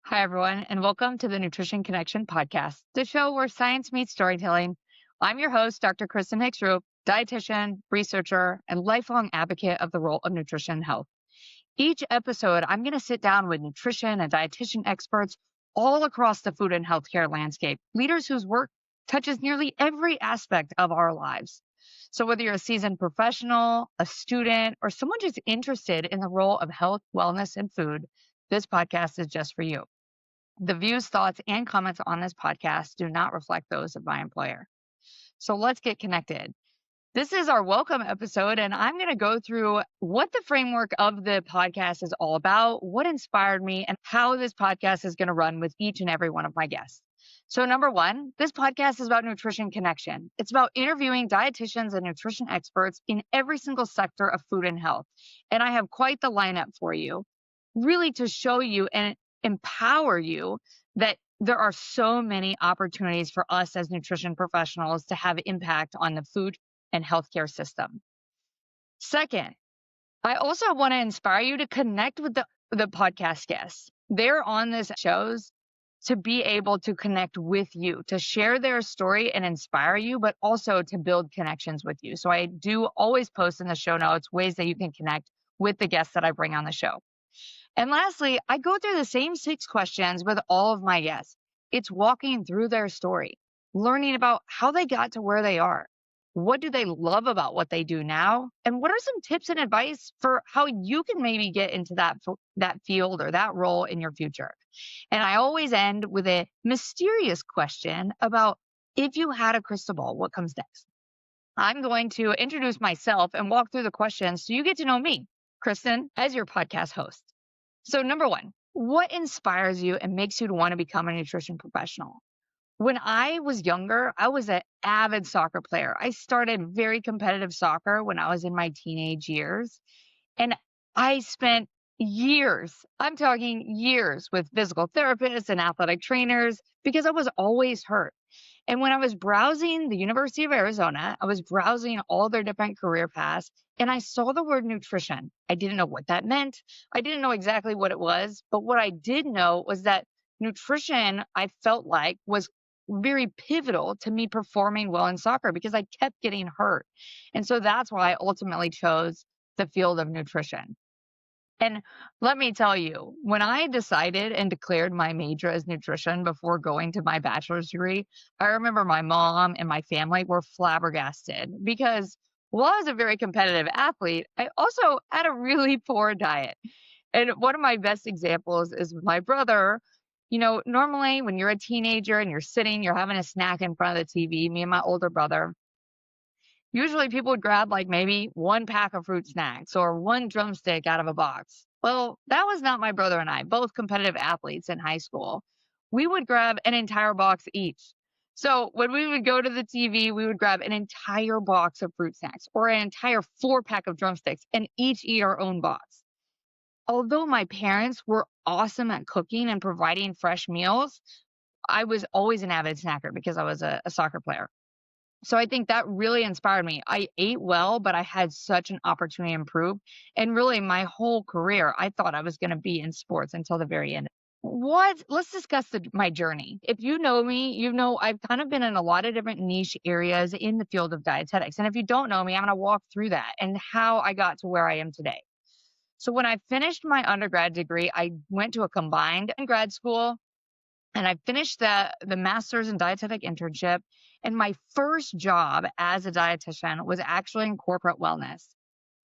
Hi, everyone, and welcome to the Nutrition Connection podcast, the show where science meets storytelling. I'm your host, Dr. Kristen Hicks-Roof, dietitian, researcher, and lifelong advocate of the role of nutrition and health. Each episode, I'm going to sit down with nutrition and dietitian experts all across the food and healthcare landscape, leaders whose work touches nearly every aspect of our lives. So, whether you're a seasoned professional, a student, or someone just interested in the role of health, wellness, and food, this podcast is just for you. The views, thoughts, and comments on this podcast do not reflect those of my employer. So let's get connected. This is our welcome episode, and I'm going to go through what the framework of the podcast is all about, what inspired me, and how this podcast is going to run with each and every one of my guests. So, number one, this podcast is about nutrition connection. It's about interviewing dietitians and nutrition experts in every single sector of food and health. And I have quite the lineup for you, really to show you and empower you that there are so many opportunities for us as nutrition professionals to have impact on the food and healthcare system. Second, I also want to inspire you to connect with the podcast guests. They're on this shows to be able to connect with you, to share their story and inspire you, but also to build connections with you. So I do always post in the show notes ways that you can connect with the guests that I bring on the show. And lastly, I go through the same 6 questions with all of my guests. It's walking through their story, learning about how they got to where they are. What do they love about what they do now? And what are some tips and advice for how you can maybe get into that field or that role in your future? And I always end with a mysterious question about if you had a crystal ball, what comes next? I'm going to introduce myself and walk through the questions so you get to know me, Kristen, as your podcast host. So number one, what inspires you and makes you to want to become a nutrition professional? When I was younger, I was an avid soccer player. I started very competitive soccer when I was in my teenage years. And I spent years, I'm talking years, with physical therapists and athletic trainers because I was always hurt. And when I was browsing the University of Arizona, I was browsing all their different career paths, and I saw the word nutrition. I didn't know what that meant. I didn't know exactly what it was. But what I did know was that nutrition, I felt like, was very pivotal to me performing well in soccer because I kept getting hurt. And so that's why I ultimately chose the field of nutrition. And let me tell you, when I decided and declared my major as nutrition before going to my bachelor's degree, I remember my mom and my family were flabbergasted because while I was a very competitive athlete, I also had a really poor diet. And one of my best examples is my brother. You know, normally when you're a teenager and you're having a snack in front of the TV, me and my older brother, usually people would grab like maybe 1 pack of fruit snacks or 1 drumstick out of a box. Well, that was not my brother and I, both competitive athletes in high school. We would grab an entire box each. So when we would go to the TV, we would grab an entire box of fruit snacks or an entire 4-pack of drumsticks and each eat our own box. Although my parents were awesome at cooking and providing fresh meals, I was always an avid snacker because I was a soccer player. So I think that really inspired me. I ate well, but I had such an opportunity to improve. And really, my whole career, I thought I was going to be in sports until the very end. Let's discuss my journey. If you know me, you know I've kind of been in a lot of different niche areas in the field of dietetics. And if you don't know me, I'm going to walk through that and how I got to where I am today. So when I finished my undergrad degree, I went to a combined grad school and I finished the master's in dietetic internship. And my first job as a dietitian was actually in corporate wellness.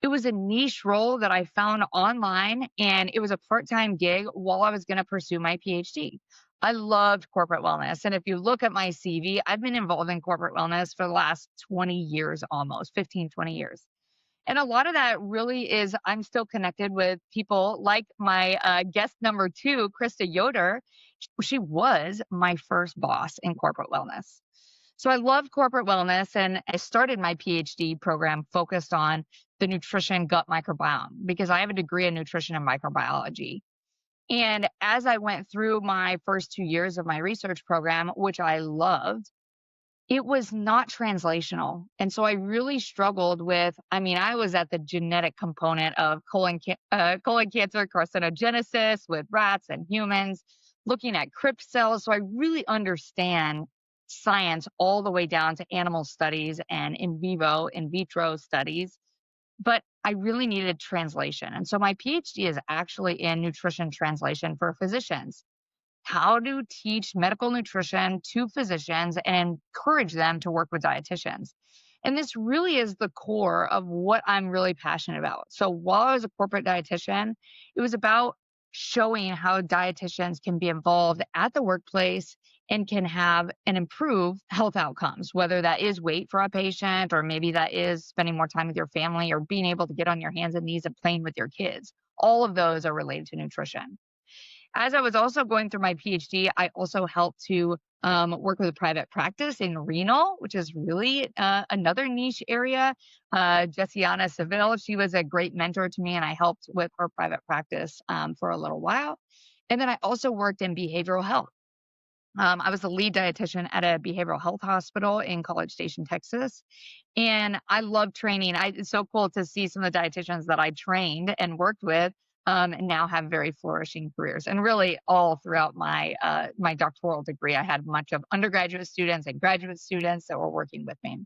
It was a niche role that I found online, and it was a part-time gig while I was going to pursue my PhD. I loved corporate wellness. And if you look at my CV, I've been involved in corporate wellness for the last 20 years, almost 15, 20 years. And a lot of that really is I'm still connected with people like my guest number 2, Krista Yoder. She was my first boss in corporate wellness. So I love corporate wellness, and I started my PhD program focused on the nutrition gut microbiome because I have a degree in nutrition and microbiology. And as I went through my first 2 years of my research program, which I loved, it was not translational. And so I really struggled I was at the genetic component of colon cancer carcinogenesis with rats and humans, looking at crypt cells. So I really understand science all the way down to animal studies and in vivo, in vitro studies. But I really needed translation. And so my PhD is actually in nutrition translation for physicians, how to teach medical nutrition to physicians and encourage them to work with dietitians. And this really is the core of what I'm really passionate about. So while I was a corporate dietitian, it was about showing how dietitians can be involved at the workplace and can have and improve health outcomes, whether that is weight for a patient, or maybe that is spending more time with your family, or being able to get on your hands and knees and playing with your kids. All of those are related to nutrition. As I was also going through my PhD, I also helped to work with a private practice in renal, which is really another niche area. Jessiana Seville, she was a great mentor to me, and I helped with her private practice for a little while. And then I also worked in behavioral health. I was the lead dietitian at a behavioral health hospital in College Station, Texas. And I love training. It's so cool to see some of the dietitians that I trained and worked with and now have very flourishing careers. And really, all throughout my doctoral degree, I had much of undergraduate students and graduate students that were working with me.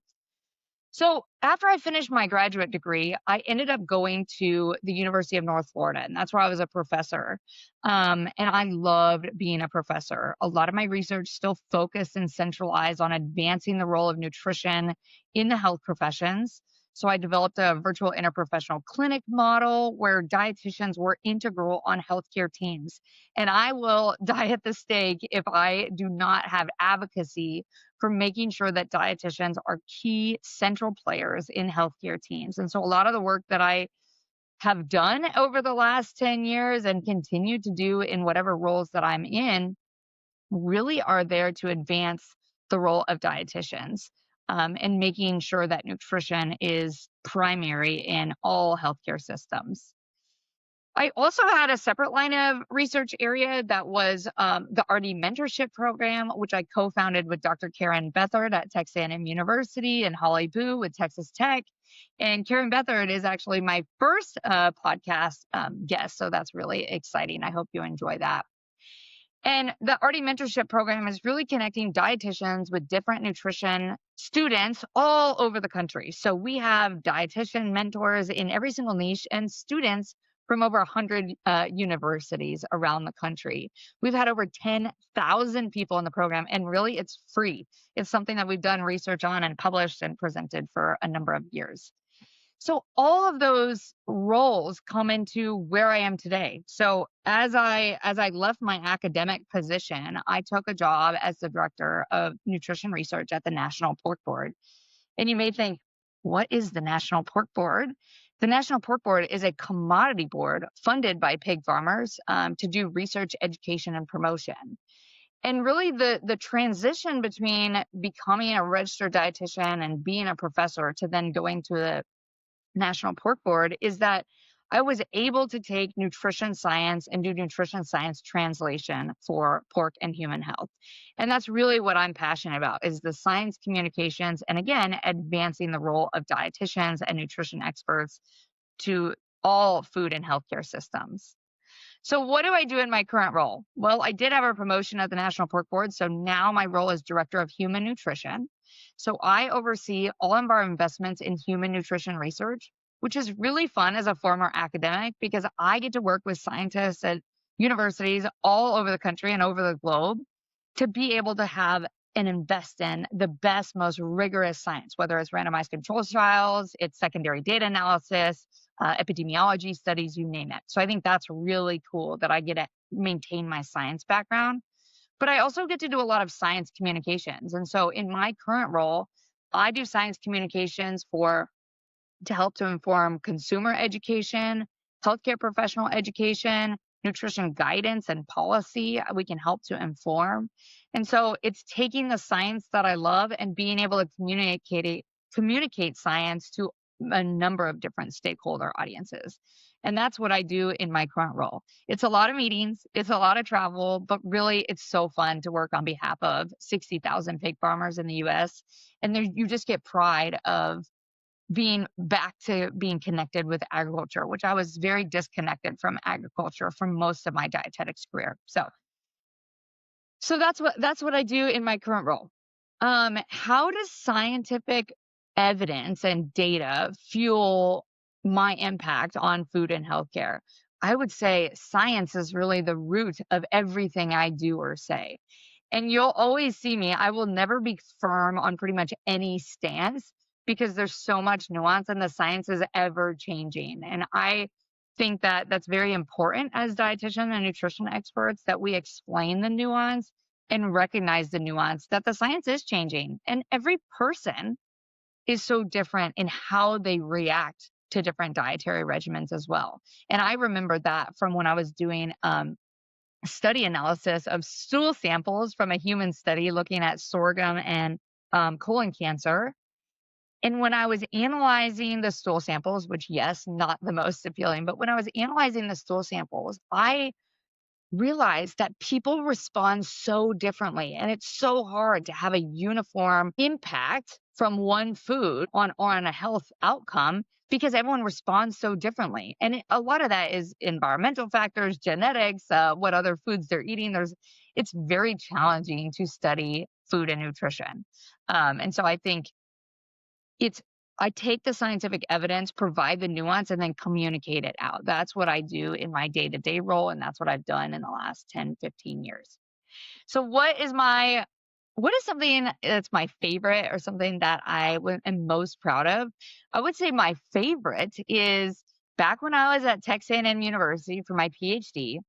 So after I finished my graduate degree, I ended up going to the University of North Florida, and that's where I was a professor. And I loved being a professor. A lot of my research still focused and centralized on advancing the role of nutrition in the health professions. So I developed a virtual interprofessional clinic model where dietitians were integral on healthcare teams. And I will die at the stake if I do not have advocacy for making sure that dietitians are key central players in healthcare teams. And so a lot of the work that I have done over the last 10 years and continue to do in whatever roles that I'm in really are there to advance the role of dietitians and making sure that nutrition is primary in all healthcare systems. I also had a separate line of research area that was the RD mentorship program, which I co-founded with Dr. Karen Bethard at Texas A&M University and Holly Boo with Texas Tech. And Karen Bethard is actually my first podcast guest, so that's really exciting. I hope you enjoy that. And the RD mentorship program is really connecting dietitians with different nutrition students all over the country. So we have dietitian mentors in every single niche and students from over 100 universities around the country. We've had over 10,000 people in the program, and really it's free. It's something that we've done research on and published and presented for a number of years. So all of those roles come into where I am today. So as I left my academic position, I took a job as the director of nutrition research at the National Pork Board. And you may think, what is the National Pork Board? The National Pork Board is a commodity board funded by pig farmers to do research, education, and promotion. And really the transition between becoming a registered dietitian and being a professor to then going to the National Pork Board is that I was able to take nutrition science and do nutrition science translation for pork and human health. And that's really what I'm passionate about, is the science communications and, again, advancing the role of dietitians and nutrition experts to all food and healthcare systems. So what do I do in my current role? Well, I did have a promotion at the National Pork Board, so now my role is Director of Human Nutrition. So I oversee all of our investments in human nutrition research, which is really fun as a former academic because I get to work with scientists at universities all over the country and over the globe to be able to have and invest in the best, most rigorous science, whether it's randomized control trials, it's secondary data analysis, epidemiology studies, you name it. So I think that's really cool that I get to maintain my science background. But I also get to do a lot of science communications. And so in my current role, I do science communications to help to inform consumer education, healthcare professional education, nutrition guidance and policy. We can help to inform. And so it's taking the science that I love and being able to communicate science to a number of different stakeholder audiences. And that's what I do in my current role. It's a lot of meetings, it's a lot of travel, but really it's so fun to work on behalf of 60,000 pig farmers in the US. And you just get pride of being back to being connected with agriculture, which I was very disconnected from agriculture for most of my dietetics career. So So that's what I do in my current role. How does scientific evidence and data fuel my impact on food and healthcare? I would say science is really the root of everything I do or say. And you'll always see me. I will never be firm on pretty much any stance because there's so much nuance and the science is ever changing. And I think that that's very important as dietitian and nutrition experts that we explain the nuance and recognize the nuance that the science is changing. And every person is so different in how they react to different dietary regimens as well. And I remember that from when I was doing study analysis of stool samples from a human study looking at sorghum and colon cancer. And when I was analyzing the stool samples, which, yes, not the most appealing, but when I was analyzing the stool samples, I realized that people respond so differently. And it's so hard to have a uniform impact from one food on a health outcome because everyone responds so differently. And a lot of that is environmental factors, genetics, what other foods they're eating. It's very challenging to study food and nutrition. And so I think it's I take the scientific evidence, provide the nuance, and then communicate it out. That's what I do in my day-to-day role, and that's what I've done in the last 10, 15 years. So what is something that's my favorite or something that am most proud of? I would say my favorite is back when I was at Texas A&M University for my PhD.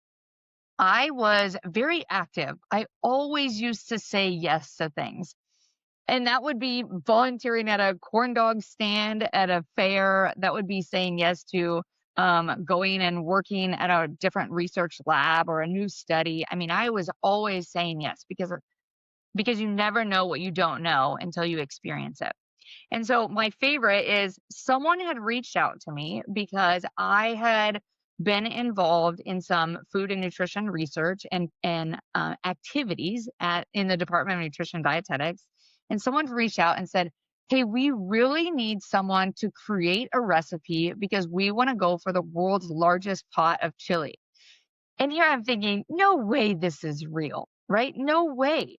I was very active. I always used to say yes to things. And that would be volunteering at a corn dog stand at a fair. That would be saying yes to going and working at a different research lab or a new study. I mean, I was always saying yes because you never know what you don't know until you experience it. And so my favorite is someone had reached out to me because I had been involved in some food and nutrition research and activities in the Department of Nutrition and Dietetics. And someone reached out and said, "Hey, we really need someone to create a recipe because we want to go for the world's largest pot of chili." And here I'm thinking, no way this is real, right? No way.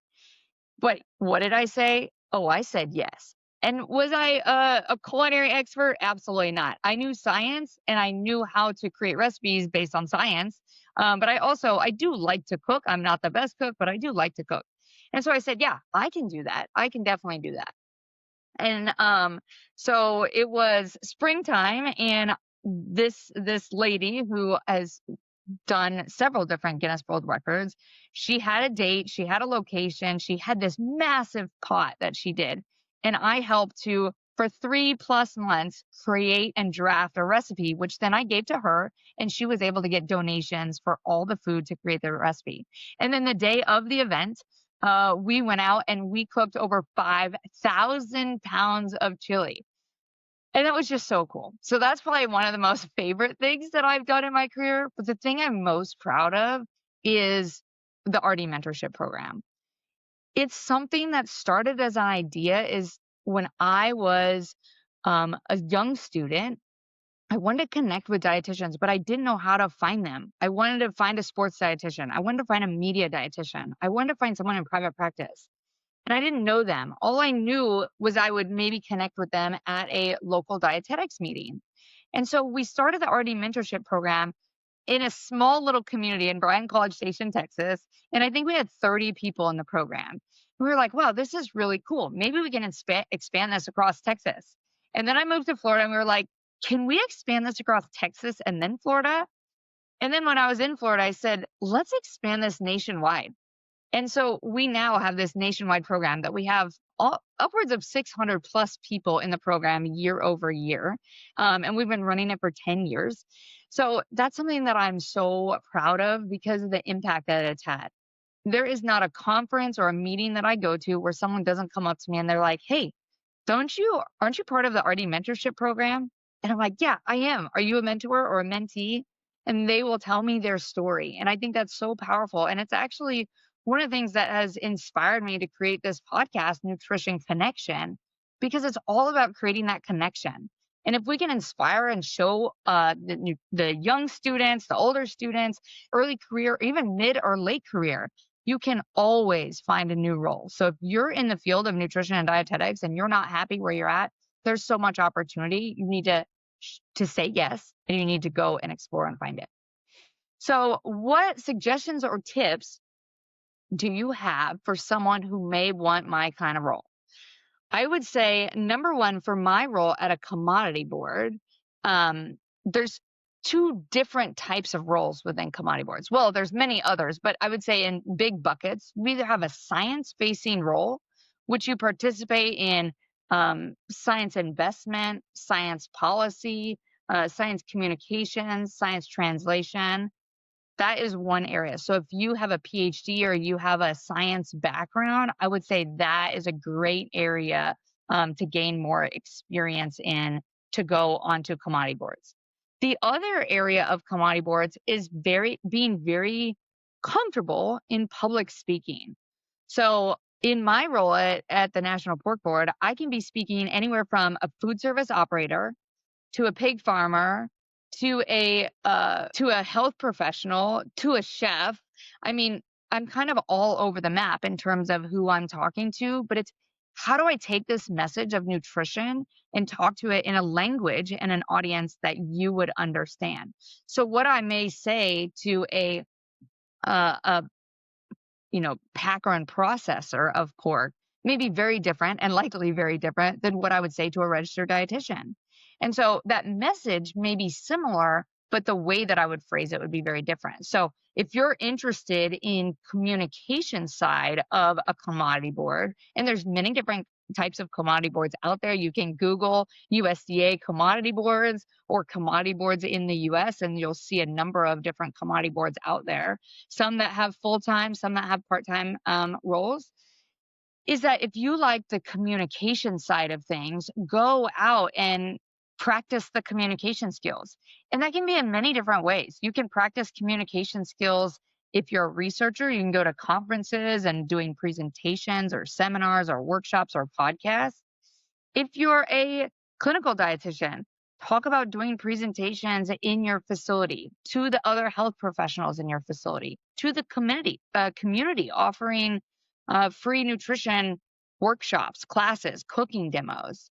But what did I say? Oh, I said yes. And was I a culinary expert? Absolutely not. I knew science and I knew how to create recipes based on science. But I do like to cook. I'm not the best cook, but I do like to cook. And so I said, yeah, I can do that. I can definitely do that. And so it was springtime, and this lady who has done several different Guinness World Records. She had a date, she had a location, she had this massive pot that she did. And I helped to, for 3+ months, create and draft a recipe, which then I gave to her, and she was able to get donations for all the food to create the recipe. And then the day of the event, we went out and we cooked over 5,000 pounds of chili. And that was just so cool. So that's probably one of the most favorite things that I've done in my career. But the thing I'm most proud of is the RD mentorship program. It's something that started as an idea is when I was a young student, I wanted to connect with dietitians, but I didn't know how to find them. I wanted to find a sports dietitian. I wanted to find a media dietitian. I wanted to find someone in private practice. And I didn't know them. All I knew was I would maybe connect with them at a local dietetics meeting. And so we started the RD mentorship program in a small little community in Bryan College Station, Texas. And I think we had 30 people in the program. We were like, wow, this is really cool. Maybe we can expand this across Texas. And then I moved to Florida and we were like, can we expand this across Texas and then Florida? And then when I was in Florida, I said, let's expand this nationwide. And so we now have this nationwide program that we have upwards of 600+ people in the program year over year. And we've been running it for 10 years. So that's something that I'm so proud of because of the impact that it's had. There is not a conference or a meeting that I go to where someone doesn't come up to me and they're like, "Hey, aren't you part of the RD mentorship program?" And I'm like, "Yeah, I am. Are you a mentor or a mentee?" And they will tell me their story. And I think that's so powerful. And it's actually one of the things that has inspired me to create this podcast, Nutrition Connection, because it's all about creating that connection. And if we can inspire and show the young students, the older students, early career, even mid or late career, you can always find a new role. So if you're in the field of nutrition and dietetics and you're not happy where you're at, there's so much opportunity. You need to say yes, and you need to go and explore and find it. So what suggestions or tips do you have for someone who may want my kind of role? I would say number one, for my role at a commodity board, there's two different types of roles within commodity boards. Well, there's many others, but I would say in big buckets, we either have a science-facing role, which you participate in science investment, science policy, science communications, science translation. That is one area. So if you have a PhD or you have a science background, I would say that is a great area to gain more experience in to go onto commodity boards. The other area of commodity boards is being very comfortable in public speaking. So in my role at the National Pork Board, I can be speaking anywhere from a food service operator to a pig farmer, to a health professional, to a chef. I mean, I'm kind of all over the map in terms of who I'm talking to, but it's how do I take this message of nutrition and talk to it in a language and an audience that you would understand? So what I may say to a packer and processor of pork may be very different and likely very different than what I would say to a registered dietitian. And so that message may be similar, but the way that I would phrase it would be very different. So if you're interested in communication side of a commodity board, and there's many different types of commodity boards out there, you can Google USDA commodity boards or commodity boards in the US, and you'll see a number of different commodity boards out there, some that have full-time, some that have part-time roles. Is that if you like the communication side of things, go out and practice the communication skills. And that can be in many different ways. You can practice communication skills if you're a researcher. You can go to conferences and doing presentations or seminars or workshops or podcasts. If you're a clinical dietitian, talk about doing presentations in your facility to the other health professionals in your facility, to the community offering free nutrition workshops, classes, cooking demos.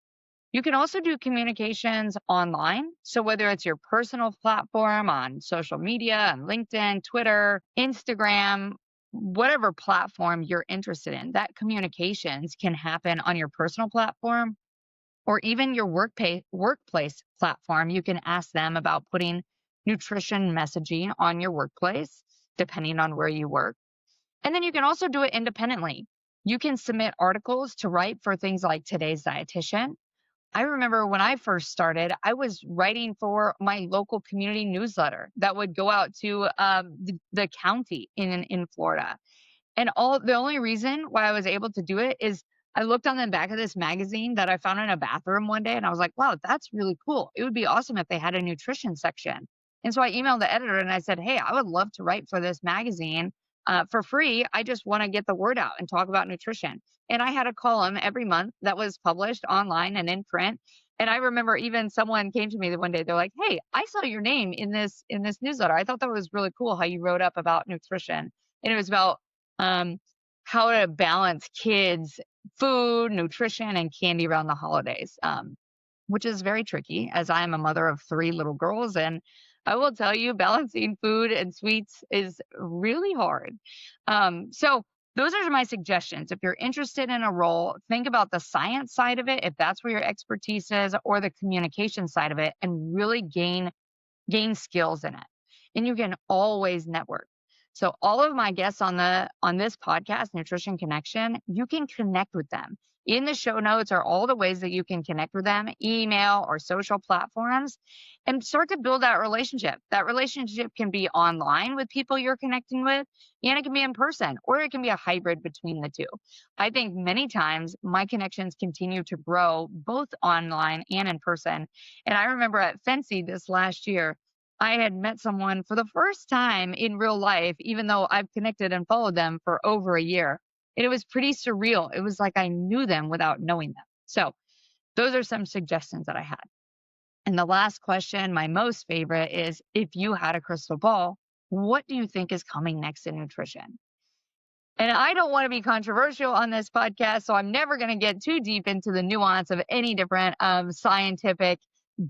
You can also do communications online. So whether it's your personal platform on social media, on LinkedIn, Twitter, Instagram, whatever platform you're interested in, that communications can happen on your personal platform or even your workplace platform. You can ask them about putting nutrition messaging on your workplace, depending on where you work. And then you can also do it independently. You can submit articles to write for things like Today's Dietitian. I remember when I first started, I was writing for my local community newsletter that would go out to the county in Florida. And the only reason why I was able to do it is I looked on the back of this magazine that I found in a bathroom one day, and I was like, wow, that's really cool. It would be awesome if they had a nutrition section. And so I emailed the editor and I said, hey, I would love to write for this magazine for free. I just want to get the word out and talk about nutrition. And I had a column every month that was published online and in print. And I remember even someone came to me one day. They're like, hey, I saw your name in this newsletter. I thought that was really cool how you wrote up about nutrition. And it was about how to balance kids, food, nutrition, and candy around the holidays, which is very tricky as I am a mother of 3 little girls. And I will tell you, balancing food and sweets is really hard. So those are my suggestions. If you're interested in a role, think about the science side of it, if that's where your expertise is, or the communication side of it, and really gain skills in it. And you can always network. So all of my guests on this podcast, Nutrition Connection, you can connect with them. In the show notes are all the ways that you can connect with them, email or social platforms, and start to build that relationship. That relationship can be online with people you're connecting with, and it can be in person, or it can be a hybrid between the two. I think many times my connections continue to grow both online and in person. And I remember at Fancy this last year, I had met someone for the first time in real life, even though I've connected and followed them for over a year. And it was pretty surreal. It was like I knew them without knowing them. So those are some suggestions that I had. And the last question, my most favorite, is if you had a crystal ball, what do you think is coming next in nutrition? And I don't want to be controversial on this podcast, so I'm never going to get too deep into the nuance of any different scientific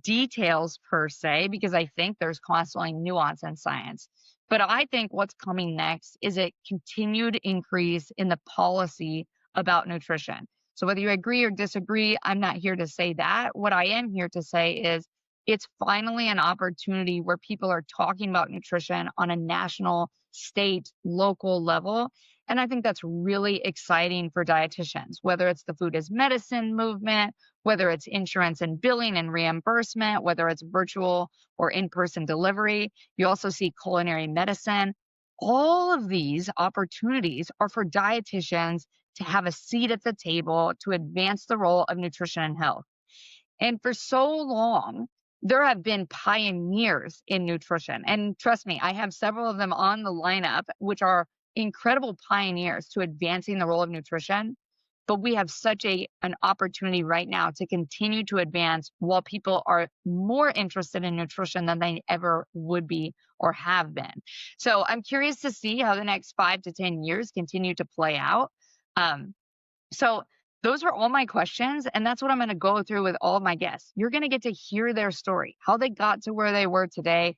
details per se, because I think there's constantly nuance in science. But I think what's coming next is a continued increase in the policy about nutrition. So whether you agree or disagree, I'm not here to say that. What I am here to say is it's finally an opportunity where people are talking about nutrition on a national, state, local level. And I think that's really exciting for dietitians, whether it's the food as medicine movement, whether it's insurance and billing and reimbursement, whether it's virtual or in-person delivery. You also see culinary medicine. All of these opportunities are for dietitians to have a seat at the table to advance the role of nutrition and health. And for so long, there have been pioneers in nutrition. And trust me, I have several of them on the lineup, which are incredible pioneers to advancing the role of nutrition. But we have such an opportunity right now to continue to advance while people are more interested in nutrition than they ever would be or have been. So I'm curious to see how the next 5 to 10 years continue to play out. So those are all my questions, and that's what I'm going to go through with all of my guests. You're going to get to hear their story, how they got to where they were today,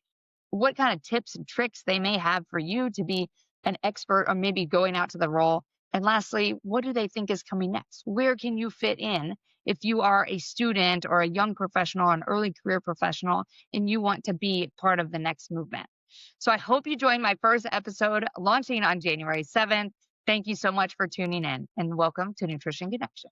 what kind of tips and tricks they may have for you to be an expert or maybe going out to the role. And lastly, what do they think is coming next? Where can you fit in if you are a student or a young professional, an early career professional, and you want to be part of the next movement? So I hope you joined my first episode launching on January 7th. Thank you so much for tuning in, and welcome to Nutrition Connection.